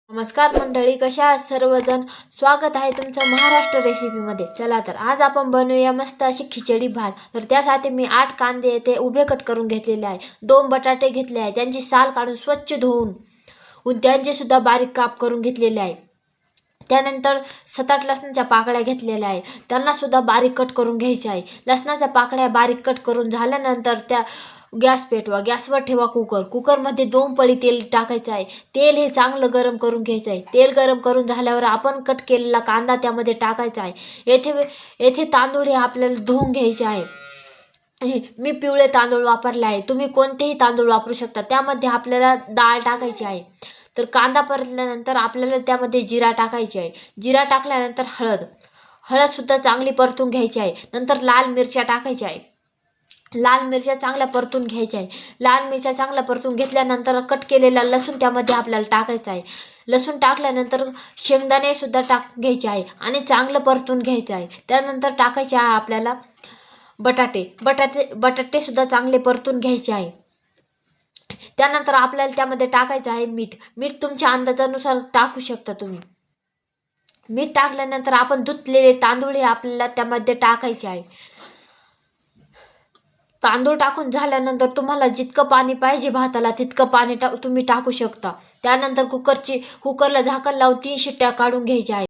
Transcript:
नमस्कार मंडळी, कशा आहात सर्वजण. स्वागत आहे तुमचं महाराष्ट्र रेसिपीमध्ये. चला तर आज आपण बनवूया मस्त अशी खिचडी भात. तर त्यासाठी मी 8 कांदे येथे उभे कट करून घेतलेले आहे. 2 बटाटे घेतले आहे, त्यांची साल काढून स्वच्छ धुवून त्यांचे सुद्धा बारीक काप करून घेतलेले आहे. त्यानंतर 7-8 लसणाच्या पाकळ्या घेतलेल्या आहे, त्यांना सुद्धा बारीक कट करून घ्यायच्या आहे. लसणाच्या पाकळ्या बारीक कट करून झाल्यानंतर त्या गॅस पेटवा, गॅसवर ठेवा कुकरमध्ये 2 पळी तेल टाकायचं आहे. तेल हे चांगलं गरम करून घ्यायचं आहे. तेल गरम करून झाल्यावर आपण कट केलेला कांदा त्यामध्ये टाकायचा आहे. येथे तांदूळ हे आपल्याला धुवून घ्यायचे आहे. मी पिवळे तांदूळ वापरले आहे, तुम्ही कोणतेही तांदूळ वापरू शकता. त्यामध्ये आपल्याला डाळ टाकायची आहे. तर कांदा परतल्यानंतर आपल्याला त्यामध्ये जिरा टाकायची आहे. जिरा टाकल्यानंतर हळद सुद्धा चांगली परतून घ्यायची आहे. नंतर लाल मिरच्या टाकायच्या आहे. लाल मिरच्या चांगल्या परतून घ्यायच्या आहे. लाल मिरच्या चांगल्या परतून घेतल्यानंतर कट केलेला लसूण त्यामध्ये आपल्याला टाकायचा आहे. लसूण टाकल्यानंतर शेंगदाणे सुद्धा घ्यायचे आहे आणि चांगलं परतून घ्यायचं आहे. त्यानंतर टाकायचे आहे आपल्याला बटाटे सुद्धा चांगले परतून घ्यायचे आहे. त्यानंतर आपल्याला त्यामध्ये टाकायचं आहे मीठ तुमच्या अंदाजानुसार टाकू शकता तुम्ही. मीठ टाकल्यानंतर आपण धुतलेले तांदूळ हे आपल्याला त्यामध्ये टाकायचे आहे. तांदूळ टाकून झाल्यानंतर तुम्हाला जितकं पाणी पाहिजे भाताला तितकं पाणी तुम्ही टाकू शकता. त्यानंतर कुकरला झाकण लावून 3 शिट्ट्या काढून घ्यायच्या आहे.